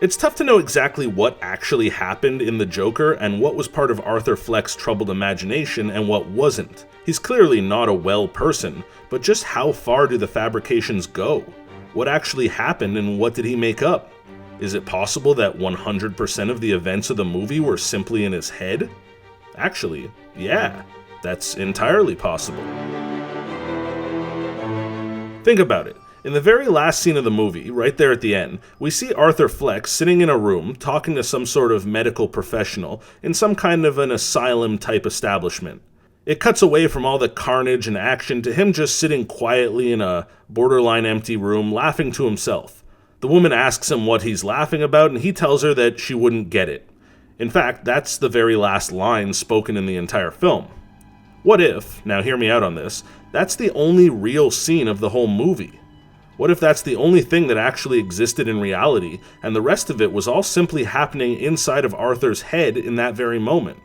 It's tough to know exactly what actually happened in The Joker and what was part of Arthur Fleck's troubled imagination and what wasn't. He's clearly not a well person, but just how far do the fabrications go? What actually happened and what did he make up? Is it possible that 100% of the events of the movie were simply in his head? Actually, yeah, that's entirely possible. Think about it. In the very last scene of the movie, right there at the end, we see Arthur Fleck sitting in a room talking to some sort of medical professional in some kind of an asylum-type establishment. It cuts away from all the carnage and action to him just sitting quietly in a borderline empty room, laughing to himself. The woman asks him what he's laughing about, and he tells her that she wouldn't get it. In fact, that's the very last line spoken in the entire film. What if, now hear me out on this, that's the only real scene of the whole movie? What if that's the only thing that actually existed in reality, and the rest of it was all simply happening inside of Arthur's head in that very moment?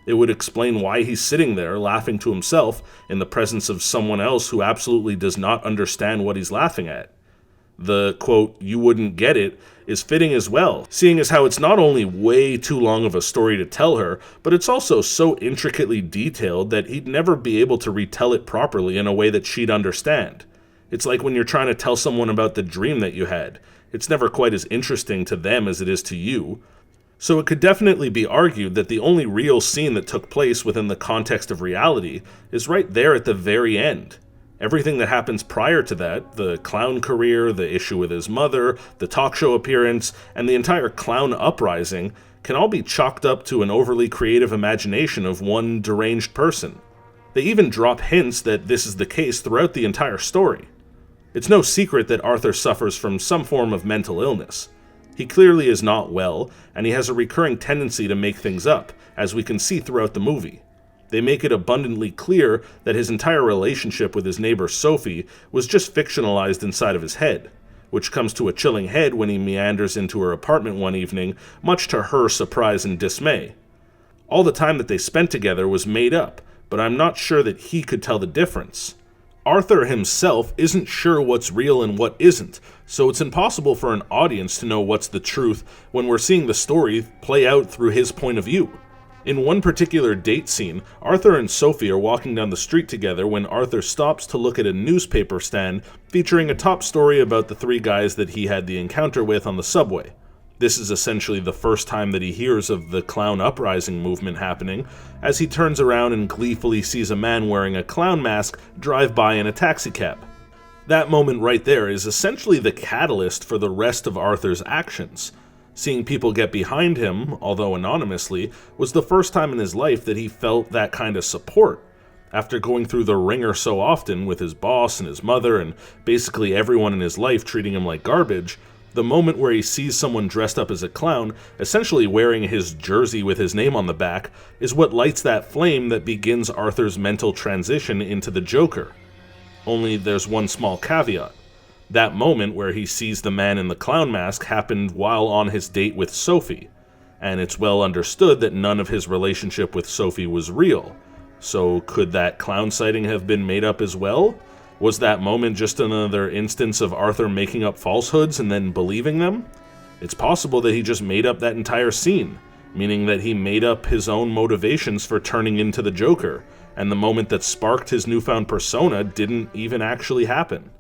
It would explain why he's sitting there laughing to himself in the presence of someone else who absolutely does not understand what he's laughing at. The, quote, "you wouldn't get it," is fitting as well, seeing as how it's not only way too long of a story to tell her, but it's also so intricately detailed that he'd never be able to retell it properly in a way that she'd understand. It's like when you're trying to tell someone about the dream that you had. It's never quite as interesting to them as it is to you. So it could definitely be argued that the only real scene that took place within the context of reality is right there at the very end. Everything that happens prior to that, the clown career, the issue with his mother, the talk show appearance, and the entire clown uprising, can all be chalked up to an overly creative imagination of one deranged person. They even drop hints that this is the case throughout the entire story. It's no secret that Arthur suffers from some form of mental illness. He clearly is not well, and he has a recurring tendency to make things up, as we can see throughout the movie. They make it abundantly clear that his entire relationship with his neighbor Sophie was just fictionalized inside of his head, which comes to a chilling head when he meanders into her apartment one evening, much to her surprise and dismay. All the time that they spent together was made up, but I'm not sure that he could tell the difference. Arthur himself isn't sure what's real and what isn't, so it's impossible for an audience to know what's the truth when we're seeing the story play out through his point of view. In one particular date scene, Arthur and Sophie are walking down the street together when Arthur stops to look at a newspaper stand featuring a top story about the three guys that he had the encounter with on the subway. This is essentially the first time that he hears of the clown uprising movement happening, as he turns around and gleefully sees a man wearing a clown mask drive by in a taxicab. That moment right there is essentially the catalyst for the rest of Arthur's actions. Seeing people get behind him, although anonymously, was the first time in his life that he felt that kind of support. After going through the ringer so often with his boss and his mother and basically everyone in his life treating him like garbage, the moment where he sees someone dressed up as a clown, essentially wearing his jersey with his name on the back, is what lights that flame that begins Arthur's mental transition into the Joker. Only there's one small caveat. That moment where he sees the man in the clown mask happened while on his date with Sophie, and it's well understood that none of his relationship with Sophie was real. So could that clown sighting have been made up as well? Was that moment just another instance of Arthur making up falsehoods and then believing them? It's possible that he just made up that entire scene, meaning that he made up his own motivations for turning into the Joker, and the moment that sparked his newfound persona didn't even actually happen.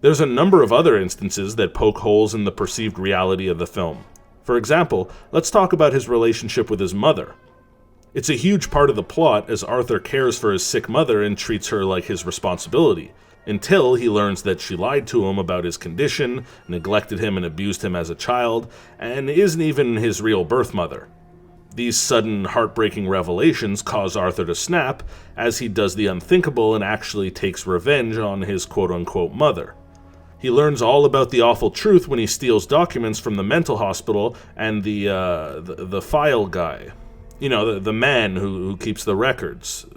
There's a number of other instances that poke holes in the perceived reality of the film. For example, let's talk about his relationship with his mother. It's a huge part of the plot as Arthur cares for his sick mother and treats her like his responsibility, until he learns that she lied to him about his condition, neglected him and abused him as a child, and isn't even his real birth mother. These sudden, heartbreaking revelations cause Arthur to snap, as he does the unthinkable and actually takes revenge on his quote-unquote mother. He learns all about the awful truth when he steals documents from the mental hospital and the file guy. You know, the man who keeps the records.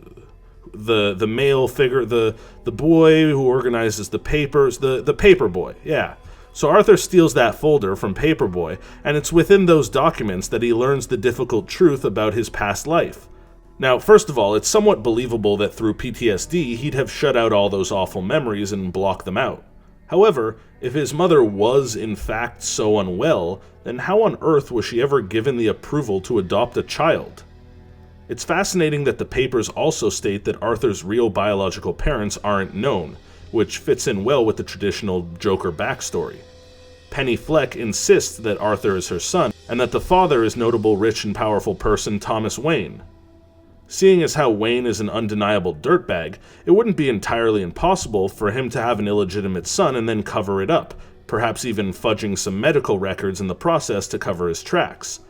The male figure, the boy who organizes the papers, the paper boy, yeah. So Arthur steals that folder from Paperboy, and it's within those documents that he learns the difficult truth about his past life. Now, first of all, it's somewhat believable that through PTSD he'd have shut out all those awful memories and blocked them out. However, if his mother was in fact so unwell, then how on earth was she ever given the approval to adopt a child? It's fascinating that the papers also state that Arthur's real biological parents aren't known, which fits in well with the traditional Joker backstory. Penny Fleck insists that Arthur is her son, and that the father is notable rich and powerful person Thomas Wayne. Seeing as how Wayne is an undeniable dirtbag, it wouldn't be entirely impossible for him to have an illegitimate son and then cover it up, perhaps even fudging some medical records in the process to cover his tracks.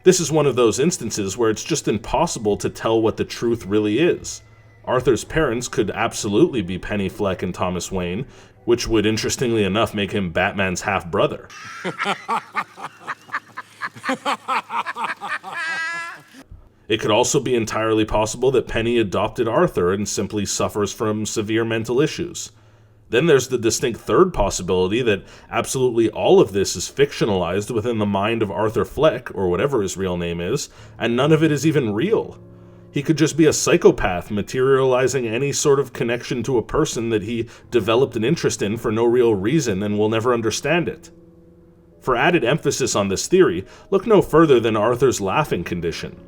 This is one of those instances where it's just impossible to tell what the truth really is. Arthur's parents could absolutely be Penny Fleck and Thomas Wayne, which would interestingly enough make him Batman's half-brother. It could also be entirely possible that Penny adopted Arthur and simply suffers from severe mental issues. Then there's the distinct third possibility that absolutely all of this is fictionalized within the mind of Arthur Fleck, or whatever his real name is, and none of it is even real. He could just be a psychopath materializing any sort of connection to a person that he developed an interest in for no real reason and will never understand it. For added emphasis on this theory, look no further than Arthur's laughing condition.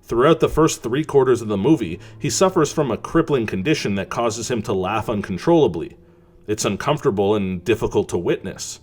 Throughout the first 3/4 of the movie, he suffers from a crippling condition that causes him to laugh uncontrollably. It's uncomfortable and difficult to witness.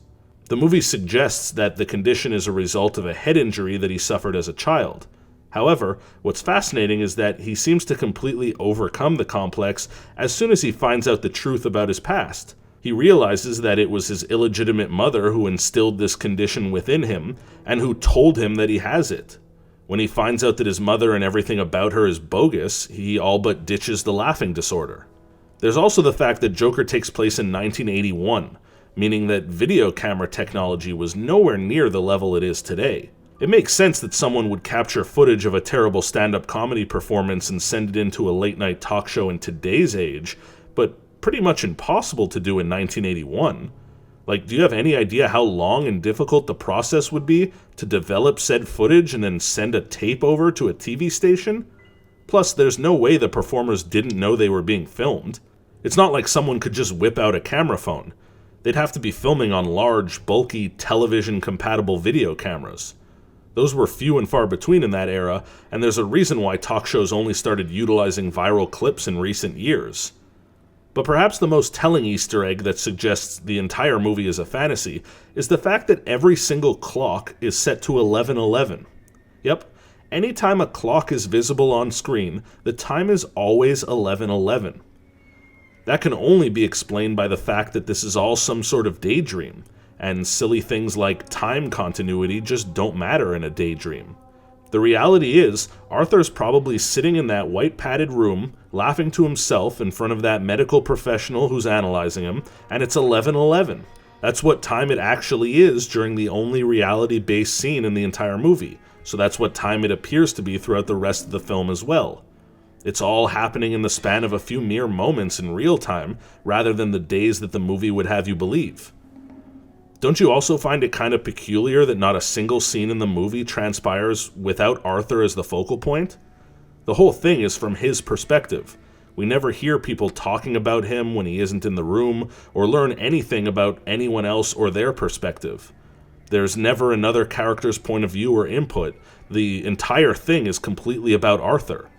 The movie suggests that the condition is a result of a head injury that he suffered as a child. However, what's fascinating is that he seems to completely overcome the complex as soon as he finds out the truth about his past. He realizes that it was his illegitimate mother who instilled this condition within him, and who told him that he has it. When he finds out that his mother and everything about her is bogus, he all but ditches the laughing disorder. There's also the fact that Joker takes place in 1981, meaning that video camera technology was nowhere near the level it is today. It makes sense that someone would capture footage of a terrible stand-up comedy performance and send it into a late-night talk show in today's age, but pretty much impossible to do in 1981. Like, do you have any idea how long and difficult the process would be to develop said footage and then send a tape over to a TV station? Plus, there's no way the performers didn't know they were being filmed. It's not like someone could just whip out a camera phone. They'd have to be filming on large, bulky, television-compatible video cameras. Those were few and far between in that era, and there's a reason why talk shows only started utilizing viral clips in recent years. But perhaps the most telling Easter egg that suggests the entire movie is a fantasy is the fact that every single clock is set to 11:11. Yep, anytime a clock is visible on screen, the time is always 11:11. That can only be explained by the fact that this is all some sort of daydream, and silly things like time continuity just don't matter in a daydream. The reality is, Arthur's probably sitting in that white padded room, laughing to himself in front of that medical professional who's analyzing him, and it's 11:11. That's what time it actually is during the only reality-based scene in the entire movie, so that's what time it appears to be throughout the rest of the film as well. It's all happening in the span of a few mere moments in real time, rather than the days that the movie would have you believe. Don't you also find it kind of peculiar that not a single scene in the movie transpires without Arthur as the focal point? The whole thing is from his perspective. We never hear people talking about him when he isn't in the room, or learn anything about anyone else or their perspective. There's never another character's point of view or input. The entire thing is completely about Arthur.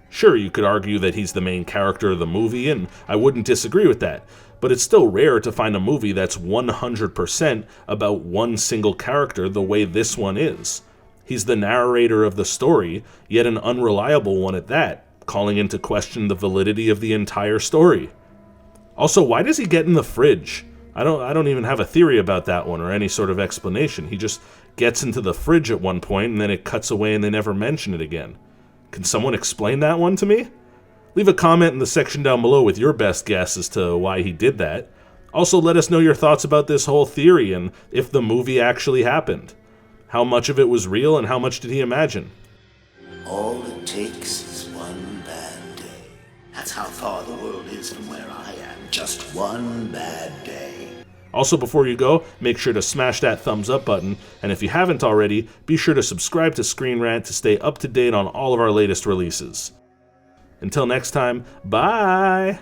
Sure, you could argue that he's the main character of the movie, and I wouldn't disagree with that, but it's still rare to find a movie that's 100% about one single character the way this one is. He's the narrator of the story, yet an unreliable one at that, calling into question the validity of the entire story. Also, why does he get in the fridge? I don't even have a theory about that one or any sort of explanation. He just gets into the fridge at one point and then it cuts away and they never mention it again. Can someone explain that one to me? Leave a comment in the section down below with your best guess as to why he did that. Also, let us know your thoughts about this whole theory and if the movie actually happened. How much of it was real and how much did he imagine? All it takes is one bad day. That's how far the world is from where I am. Just one bad day. Also, before you go, make sure to smash that thumbs up button, and if you haven't already, be sure to subscribe to ScreenRant to stay up to date on all of our latest releases. Until next time, bye!